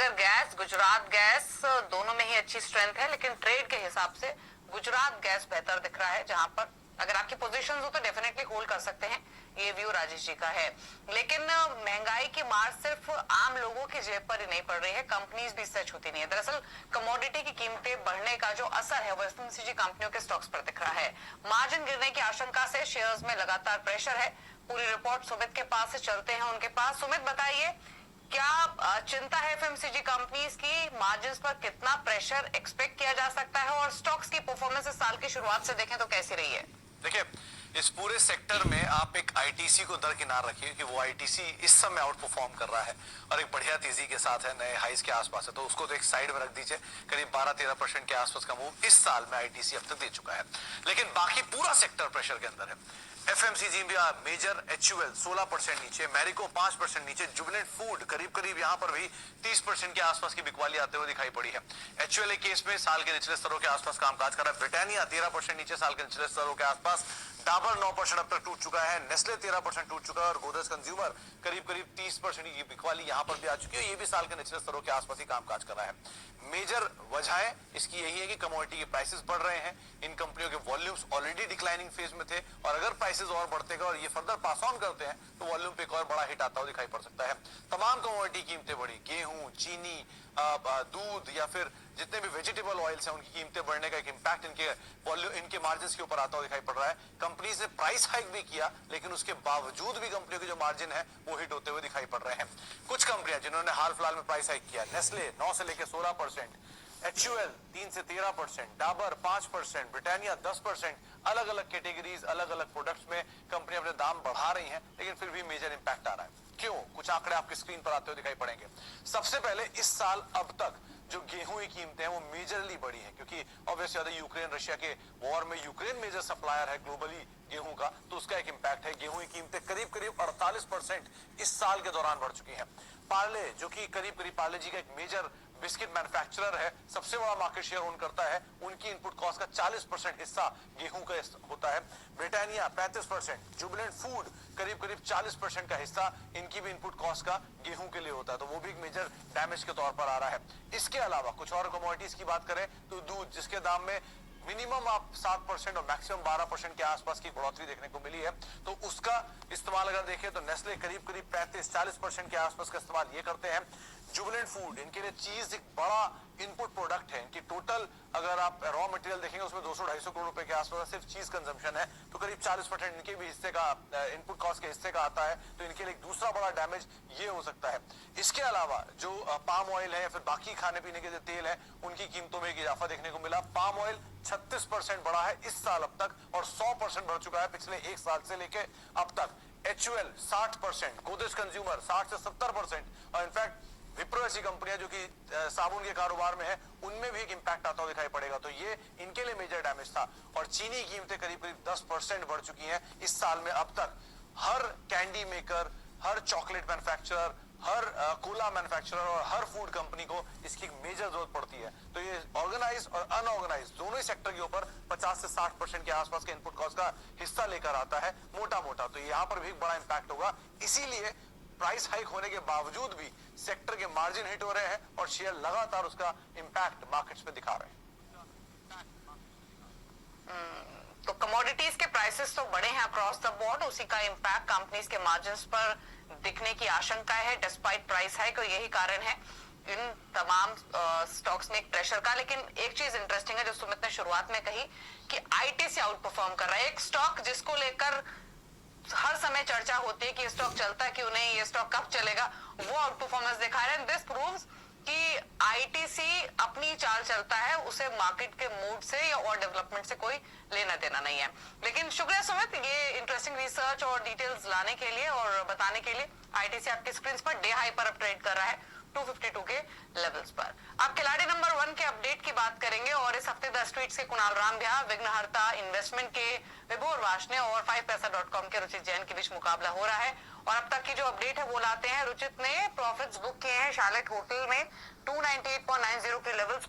उत्तर gas, Gujarat gas दोनों में ही अच्छी स्ट्रेंथ है, लेकिन ट्रेड के हिसाब से गुजरात गैस बेहतर दिख रहा है, जहां पर अगर आपकी पोजीशंस हो तो डेफिनेटली होल्ड कर सकते हैं। ये व्यू राजेश जी का है। लेकिन महंगाई की मार सिर्फ आम लोगों की जेब पर ही नहीं पड़ रही है, कंपनीज भी इससे छूती नहीं है। दरअसल कमोडिटी की कीमतें बढ़ने का जो असर है वो एफएमसीजी कंपनियों के स्टॉक्स पर दिख रहा है। मार्जिन गिरने की आशंका से शेयर्स में लगातार प्रेशर है। पूरी रिपोर्ट सुमित के पास से चलते हैं उनके पास। सुमित, बताइए क्या चिंता है एफएमसीजी कंपनीज की? मार्जिन पर कितना प्रेशर एक्सपेक्ट किया जा सकता है और स्टॉक्स की परफॉर्मेंस इस साल की शुरुआत से देखें तो कैसी रही है? देखिए, इस पूरे सेक्टर में आप एक आईटीसी को दरकिनार रखिए कि वो आईटीसी इस समय आउट परफॉर्म कर रहा है और एक बढ़िया तेजी के साथ है, नए हाइज के आसपास है, तो उसको तो एक साइड में रख दीजिए। करीब 12-13% के आसपास का मूव इस साल में आईटीसी अब तक दे चुका है, लेकिन बाकी पूरा सेक्टर प्रेशर के अंदर है। एफएमसीजी भी मेजर एचयूएल 16% नीचे, मैरिको 5% नीचे, जुबिलेंट फूड करीब यहाँ पर भी 30% के आसपास की बिकवाली आते हुए दिखाई पड़ी है। एचयूएल केस में साल के निचले स्तरों के आसपास कामकाज कर रहा है। ब्रिटानिया 13% नीचे साल के निचले स्तरों के आसपास, डाबर 9% अब तक टूट चुका है, नेस्ले 13% टूट चुका है और गोदरेज कंज्यूमर करीब 30% की बिकवाली यहां पर भी आ चुकी है। ये भी साल के निचले स्तरों के आसपास ही कामकाज कर रहा है। मेजर वजह इसकी यही है कि कमोडिटी के प्राइसेस बढ़ रहे हैं। इन कंपनियों के वॉल्यूम्स ऑलरेडी डिक्लाइनिंग फेज में थे और अगर प्राइसेस और बढ़ते गए और ये फर्दर पास ऑन करते हैं तो वॉल्यूम पे एक और बड़ा हिट आता हुआ दिखाई पड़ सकता है। तमाम कमोडिटी कीमतें बढ़ी, गेहूं, चीनी, दूध या फिर जितने भी वेजिटेबल ऑयल्स हैं उनकी कीमतें बढ़ने का एक इंपैक्ट इनके मार्जिन के ऊपर आता हुआ दिखाई पड़ रहा है। कंपनीज ने प्राइस हाइक भी किया, लेकिन उसके बावजूद भी कंपनियों के जो मार्जिन है वो हिट होते हुए दिखाई पड़ रहे हैं। कुछ कंपनियां जिन्होंने हाल फिलहाल में प्राइस हाइक किया, नेस्ले 9 से लेकर 16%, एचयूएल 3 से 13%, डाबर 5%, ब्रिटानिया 10%, अलग अलग कैटेगरीज, अलग अलग प्रोडक्ट्स में कंपनी अपने दाम बढ़ा रही हैं, लेकिन फिर भी मेजर इंपैक्ट आ रहा है। क्यों? कुछ आंकड़े आपकी स्क्रीन पर आते हुए दिखाई पड़ेंगे। सबसे पहले इस साल अब तक जो गेहूं की कीमतें हैं वो मेजरली बढ़ी है, क्योंकि ऑब्वियसली यूक्रेन रशिया के वॉर में यूक्रेन मेजर सप्लायर है ग्लोबली गेहूं का, तो उसका एक इंपैक्ट है। गेहूं की कीमतें करीब 48% इस साल के दौरान बढ़ चुकी हैं। पार्ले, जो कि करीब पार्ले जी का एक मेजर बिस्किट मैन्युफैक्चरर है, सबसे बड़ा मार्केट शेयर ओन करता है, उनकी इनपुट कॉस्ट का 40% हिस्सा गेहूं का होता है। ब्रिटानिया 35%, जुबिलेंट फूड करीब 40% का हिस्सा इनकी भी इनपुट कॉस्ट का गेहूं के लिए होता है, तो वो भी एक मेजर डैमेज के तौर पर आ रहा है। इसके अलावा कुछ और कमोडिटीज की बात करें तो दूध, जिसके दाम में मिनिमम आप 7% और मैक्सिमम 12% के आसपास की बढ़ोतरी देखने को मिली है, तो उसका इस्तेमाल अगर देखें तो नेस्ले करीब 35-40% के आसपास का इस्तेमाल ये करते हैं। जुबिलेंट फूड, इनके लिए चीज एक बड़ा इनपुट प्रोडक्ट है। इनकी टोटल अगर आप रॉ मटेरियल देखेंगे उसमें 200-250 करोड़ रुपए के आसपास सिर्फ चीज कंजम्पशन है, तो करीब 40% इनके भी हिस्से का इनपुट कॉस्ट के हिस्से का आता है, तो इनके लिए दूसरा बड़ा डैमेज ये हो सकता है। इसके अलावा जो पाम ऑयल है या फिर बाकी खाने पीने के जो तेल है उनकी कीमतों में एक इजाफा देखने को मिला। पाम ऑयल 36% बढ़ा है इस साल अब तक और 100% बढ़ चुका है पिछले एक साल से लेकर अब तक। एचयूएल 60%, गोदरेज कंज्यूमर 60 से 70% और इनफैक्ट विप्रो ऐसी कंपनियां जो कि साबुन के कारोबार में है उनमें भी एक इंपैक्ट आता हुआ दिखाई पड़ेगा, तो ये इनके लिए मेजर डैमेज था। और चीनी की कीमतें करीब 10% बढ़ चुकी हैं इस साल में अब तक। हर कैंडी मेकर, हर चॉकलेट मैन्युफैक्चरर, हर कोला मैन्युफैक्चरर और हर फूड कंपनी को इसकी मेजर जरूरत पड़ती है, तो ये ऑर्गेनाइज और अनऑर्गेनाइज दोनों ही सेक्टर के ऊपर 50 से 60% के आसपास के इनपुट कॉस्ट का हिस्सा लेकर आता है मोटा, तो यहाँ पर भी बड़ा इंपैक्ट होगा। इसीलिए प्राइस हाइक होने के बावजूद भी सेक्टर के मार्जिन हिट हो रहे हैं और शेयर लगातार उसका इंपैक्ट मार्केट्स पे दिखा रहे हैं। तो कमोडिटीज के प्राइसेस तो बढ़े हैं अक्रॉस द बोर्ड, उसी का इंपैक्ट कंपनीज के मार्जिन्स पर दिखने की आशंका है डिस्पाइट प्राइस हाइक, और यही कारण है इन तमाम स्टॉक्स में एक प्रेशर का। लेकिन एक चीज इंटरेस्टिंग है जो सुमित ने शुरुआत में कही कि आईटीसी आउट परफॉर्म कर रहा है, एक स्टॉक जिसको लेकर हर समय चर्चा होती है कि स्टॉक चलता क्यों नहीं, ये स्टॉक कब चलेगा, वो आउट परफॉर्मेंस दिखा रहा है। दिस प्रूव्स कि आईटीसी अपनी चाल चलता है, उसे मार्केट के मूड से या और डेवलपमेंट से कोई लेना देना नहीं है। लेकिन शुक्रिया सुमित, ये इंटरेस्टिंग रिसर्च और डिटेल्स लाने के लिए और बताने के लिए। आईटीसी आपकी स्क्रीन पर डे हाई पर ट्रेड कर रहा है 252 के लेवल्स पर। अब खिलाड़ी नंबर 1 के अपडेट की बात करेंगे और इस हफ्ते द स्ट्रीट्स के कुणाल रामब्या, विघ्नहर्ता इन्वेस्टमेंट के विभोर वार्ष्णेय और 5paisa.com के रुचित जैन के बीच मुकाबला हो रहा है। और अब तक की जो अपडेट है वो लाते हैं। रुचित ने प्रॉफिट्स बुक किए हैं शार्लेट होटल में 298.90 के लेवल्स